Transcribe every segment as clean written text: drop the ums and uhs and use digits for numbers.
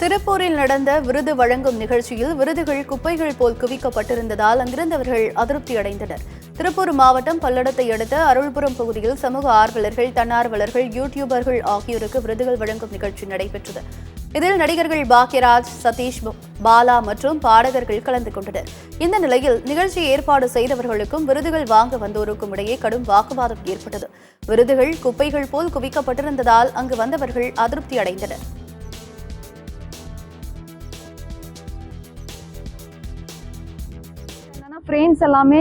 திருப்பூரில் நடந்த விருது வழங்கும் நிகழ்ச்சியில் விருதுகள் குப்பைகள் போல் குவிக்கப்பட்டிருந்ததால் அங்கிருந்தவர்கள் அதிருப்தி அடைந்தனர். திருப்பூர் மாவட்டம் பல்லடத்தை அடுத்த அருள்புரம் பகுதியில் சமூக ஆர்வலர்கள், தன்னார்வலர்கள், யூடியூபர்கள் ஆகியோருக்கு விருதுகள் வழங்கும் நிகழ்ச்சி நடைபெற்றது. இதில் நடிகர்கள் பாக்யராஜ், சதீஷ், பாலா மற்றும் பாடகர்கள் கலந்து கொண்டனர். இந்த நிலையில் நிகழ்ச்சியை ஏற்பாடு செய்தவர்களுக்கும் விருதுகள் வாங்க வந்தோருக்கும் இடையே கடும் வாக்குவாதம் ஏற்பட்டது. விருதுகள் குப்பைகள் போல் குவிக்கப்பட்டிருந்ததால் அங்கு வந்தவர்கள் அதிருப்தி அடைந்தனர். ஃப்ரெண்ட்ஸ் எல்லாமே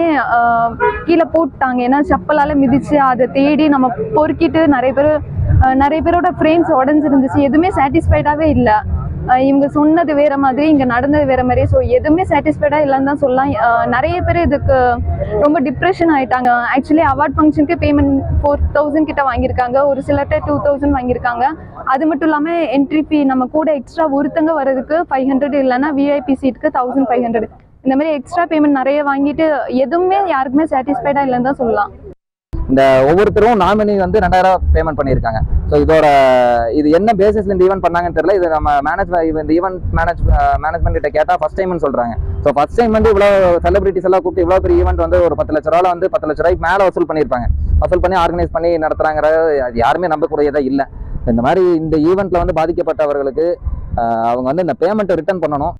கீழே போட்டாங்க. ஏன்னா செப்பலால் மிதித்து அதை தேடி நம்ம பொறுக்கிட்டு நிறைய பேரோட ஃப்ரெண்ட்ஸ் உடஞ்சிருந்துச்சு. எதுவுமே சாட்டிஸ்ஃபைடாகவே இல்லை. இவங்க சொன்னது வேற மாதிரி, இங்கே நடந்தது வேற மாதிரி. ஸோ எதுவுமே சாட்டிஸ்ஃபைடாக இல்லைன்னு தான் சொல்லலாம். நிறைய பேர் இதுக்கு ரொம்ப டிப்ரெஷன் ஆகிட்டாங்க. ஆக்சுவலி அவார்ட் ஃபங்க்ஷனுக்கு பேமெண்ட் 4000 கிட்ட வாங்கியிருக்காங்க. ஒரு சிலர்கிட்ட 2000 வாங்கியிருக்காங்க. அது மட்டும் இல்லாமல் என்ட்ரி ஃபீ நம்ம கூட எக்ஸ்ட்ரா ஒருத்தங்க வர்றதுக்கு 500, இல்லைன்னா விஐபி சீட்டுக்கு 1500. இந்த மாதிரி எக்ஸ்ட்ரா பேமெண்ட் நிறைய வாங்கிட்டு எதுவுமே யாருக்குமே சாட்டிஸ்ஃபைடாக இல்லைன்னு தான் சொல்லலாம். இந்த ஒவ்வொருத்தரும் நாமினி வந்து 2000 பேமெண்ட் பண்ணியிருக்காங்க. ஸோ இது என்ன பேசிஸ்ல இந்த ஈவெண்ட் பண்ணாங்கன்னு தெரியல. இது நம்ம இந்த ஈவெண்ட் மேனேஜ்மெண்ட் கிட்ட கேட்டால் ஃபர்ஸ்ட் டைம்னு சொல்றாங்க. ஸோ ஃபர்ஸ்ட் டைம் வந்து இவ்வளோ செலிபிரிட்டிஸ் எல்லாம் கூப்பிட்டு இவ்வளோ பெரிய ஈவெண்ட் வந்து ஒரு 10 லட்ச ரூபாய் வந்து 10 லட்ச ரூபாய்க்கு மேலே வசூல் பண்ணியிருப்பாங்க. வசூல் பண்ணி ஆர்கனைஸ் பண்ணி நடத்துறாங்க. யாருமே நம்பக்கூடியதா இல்லை. இந்த மாதிரி இந்த ஈவெண்ட்ல வந்து பாதிக்கப்பட்டவர்களுக்கு அவங்க வந்து இந்த பேமெண்ட்டை ரிட்டர்ன் பண்ணணும்.